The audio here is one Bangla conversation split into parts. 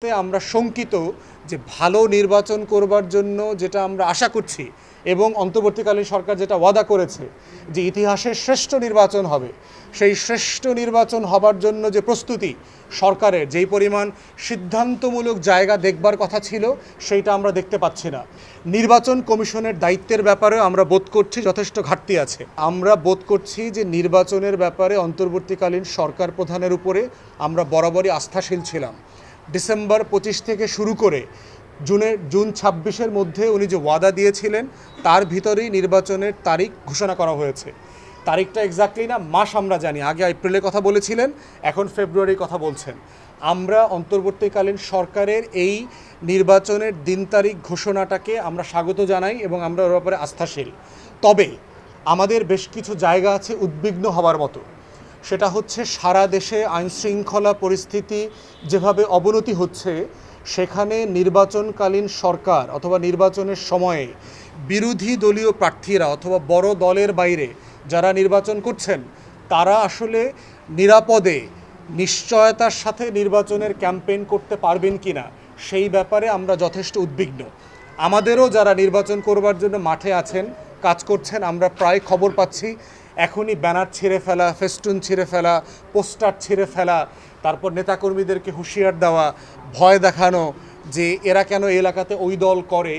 আমরা শঙ্কিত যে ভালো নির্বাচন করবার জন্য যেটা আমরা আশা করছি এবং অন্তর্বর্তীকালীন সরকার যেটা ওয়াদা করেছে যে ইতিহাসের শ্রেষ্ঠ নির্বাচন হবে, সেই শ্রেষ্ঠ নির্বাচন হবার জন্য যে প্রস্তুতি সরকারের, যেই পরিমাণ সিদ্ধান্তমূলক জায়গা দেখবার কথা ছিল সেইটা আমরা দেখতে পাচ্ছি না। নির্বাচন কমিশনের দায়িত্বের ব্যাপারেও আমরা বোধ করছি যথেষ্ট ঘাটতি আছে। আমরা বোধ করছি যে নির্বাচনের ব্যাপারে অন্তর্বর্তীকালীন সরকার প্রধানের উপরে আমরা বরাবরই আস্থাশীল ছিলাম। ডিসেম্বর 25 থেকে শুরু করে জুন 26-এর মধ্যে উনি যে ওয়াদা দিয়েছিলেন তার ভিতরেই নির্বাচনের তারিখ ঘোষণা করা হয়েছে। তারিখটা এক্স্যাক্টলি না, মাস আমরা জানি। আগে এপ্রিলের কথা বলেছিলেন, এখন ফেব্রুয়ারির কথা বলছেন। আমরা অন্তর্বর্তীকালীন সরকারের এই নির্বাচনের দিন তারিখ ঘোষণাটাকে আমরা স্বাগত জানাই এবং আমরা ওর ব্যাপারে আস্থাশীল। তবে আমাদের বেশ কিছু জায়গা আছে উদ্বিগ্ন হওয়ার মতো। সেটা হচ্ছে সারা দেশে আইনশৃঙ্খলা পরিস্থিতি যেভাবে অবনতি হচ্ছে, সেখানে নির্বাচনকালীন সরকার অথবা নির্বাচনের সময়ে বিরোধী দলীয় প্রার্থীরা অথবা বড় দলের বাইরে যারা নির্বাচন করছেন তারা আসলে নিরাপদে নিশ্চয়তার সাথে নির্বাচনের ক্যাম্পেইন করতে পারবেন কি না সেই ব্যাপারে আমরা যথেষ্ট উদ্বিগ্ন। আমাদেরও যারা নির্বাচন করবার জন্য মাঠে আছেন, কাজ করছেন, আমরা প্রায় খবর পাচ্ছি এখনই ব্যানার ছিঁড়ে ফেলা, ফেস্টুন ছিঁড়ে ফেলা, পোস্টার ছিঁড়ে ফেলা, তারপর নেতাকর্মীদেরকে হুঁশিয়ার দেওয়া, ভয় দেখানো যে এরা কেন এই এলাকাতে ওই দল করে।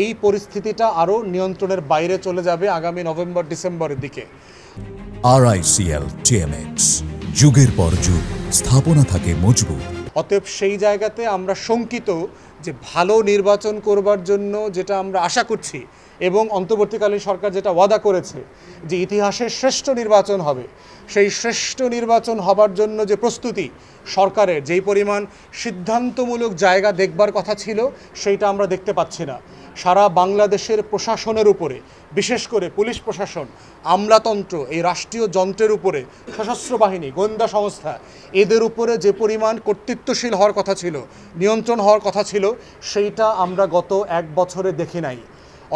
এই পরিস্থিতিটা আরও নিয়ন্ত্রণের বাইরে চলে যাবে আগামী নভেম্বর ডিসেম্বরের দিকে। RICL TMX, যুগের পর যুগ স্থাপনা থাকে মজবুত। অতএব সেই জায়গাতে আমরা শঙ্কিত যে ভালো নির্বাচন করবার জন্য যেটা আমরা আশা করছি এবং অন্তর্বর্তীকালীন সরকার যেটা ওয়াদা করেছে যে ইতিহাসের শ্রেষ্ঠ নির্বাচন হবে, সেই শ্রেষ্ঠ নির্বাচন হবার জন্য যে প্রস্তুতি সরকারের, যেই পরিমাণ সিদ্ধান্তমূলক জায়গা দেখবার কথা ছিল সেইটা আমরা দেখতে পাচ্ছি না। সারা বাংলাদেশের প্রশাসনের উপরে, বিশেষ করে পুলিশ প্রশাসন, আমলাতন্ত্র, এই রাষ্ট্রীয় যন্ত্রের উপরে, সশস্ত্র বাহিনী, গোয়েন্দা সংস্থা, এদের উপরে যে পরিমাণ কর্তৃত্বশীল হওয়ার কথা ছিল, নিয়ন্ত্রণ হওয়ার কথা ছিল, সেইটা আমরা গত 1 বছরে দেখি নাই।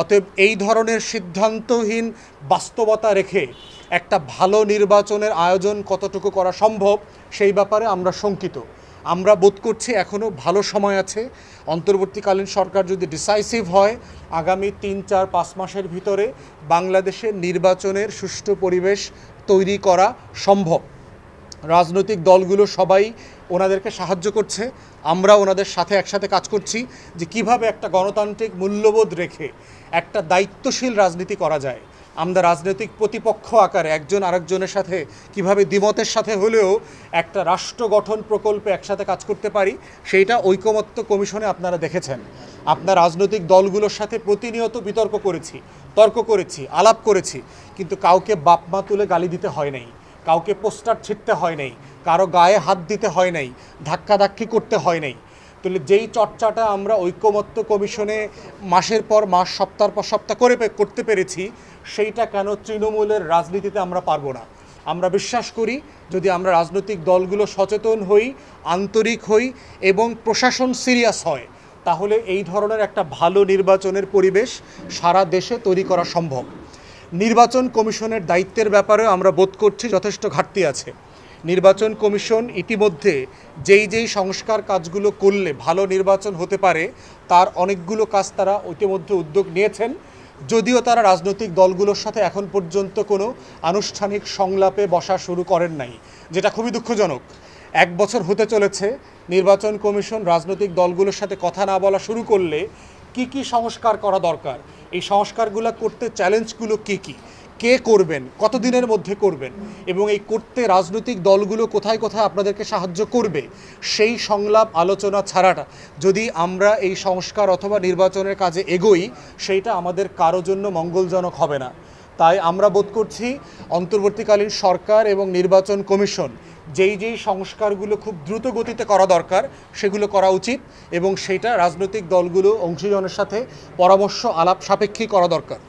অতএব এই ধরনের সিদ্ধান্তহীন বাস্তবতা রেখে একটা ভালো নির্বাচনের আয়োজন কতটুকু করা সম্ভব সেই ব্যাপারে আমরা শঙ্কিত। আমরা বোধ করছি এখনও ভালো সময় আছে। অন্তর্বর্তীকালীন সরকার যদি ডিসাইসিভ হয়, আগামী 3-4-5 মাসের ভিতরে বাংলাদেশের নির্বাচনের সুষ্ঠু পরিবেশ তৈরি করা সম্ভব। রাজনৈতিক দলগুলো সবাই ওনাদেরকে সাহায্য করছে, আমরা ওনাদের সাথে একসাথে কাজ করছি যে কিভাবে একটা গণতান্ত্রিক মূল্যবোধ রেখে একটা দায়িত্বশীল রাজনীতি করা যায়। আমরা রাজনৈতিক প্রতিপক্ষ আকারে একজন আরেকজনের সাথে কিভাবে দ্বিমতের সাথে হলেও একটা রাষ্ট্র গঠন প্রকল্পে একসাথে কাজ করতে পারি, সেইটা ঐকমত্য কমিশনে আপনারা দেখেছেন। আপনার রাজনৈতিক দলগুলোর সাথে প্রতিনিয়ত তর্ক করেছি, আলাপ করেছি, কিন্তু কাউকে বাপমা তুলে গালি দিতে হয় নাই, কাউকে পোস্টার ছিঁড়তে হয় নাই, কারো গায়ে হাত দিতে হয় নাই, ধাক্কাধাক্কি করতে হয় নাই। তাহলে যেই চর্চাটা আমরা ঐকমত্য কমিশনে মাসের পর মাস, সপ্তাহের পর সপ্তাহ করতে পেরেছি, সেইটা কেন তৃণমূলের রাজনীতিতে আমরা পারবো না? আমরা বিশ্বাস করি যদি আমরা রাজনৈতিক দলগুলো সচেতন হই, আন্তরিক হই এবং প্রশাসন সিরিয়াস হয়, তাহলে এই ধরনের একটা ভালো নির্বাচনের পরিবেশ সারা দেশে তৈরি করা সম্ভব। নির্বাচন কমিশনের দায়িত্বের ব্যাপারেও আমরা বোধ করছি যথেষ্ট ঘাটতি আছে। নির্বাচন কমিশন ইতিমধ্যে যেই সংস্কার কাজগুলো করলে ভালো নির্বাচন হতে পারে তার অনেকগুলো কাজ তারা ইতিমধ্যে উদ্যোগ নিয়েছেন, যদিও তারা রাজনৈতিক দলগুলোর সাথে এখন পর্যন্ত কোনো আনুষ্ঠানিক সংলাপে বসা শুরু করেন নাই, যেটা খুবই দুঃখজনক। 1 বছর হতে চলেছে নির্বাচন কমিশন রাজনৈতিক দলগুলোর সাথে কথা না বলা শুরু করলে কি সংস্কার করা দরকার, এই সংস্কারগুলো করতে চ্যালেঞ্জগুলো কি, কে করবেন, কতদিনের মধ্যে করবেন, এবং এই করতে রাজনৈতিক দলগুলো কোথায় কোথায় আপনাদেরকে সাহায্য করবে, সেই সংলাপ আলোচনা ছাড়াটা যদি আমরা এই সংস্কার অথবা নির্বাচনের কাজে এগোই, সেইটা আমাদের কারো জন্য মঙ্গলজনক হবে না। তাই আমরা বোধ করছি অন্তর্বর্তীকালীন সরকার এবং নির্বাচন কমিশন যেই সংস্কারগুলো খুব দ্রুত গতিতে করা দরকার সেগুলো করা উচিত এবং সেইটা রাজনৈতিক দলগুলো অংশীজনের সাথে পরামর্শ আলাপ সাপেক্ষেই করা দরকার।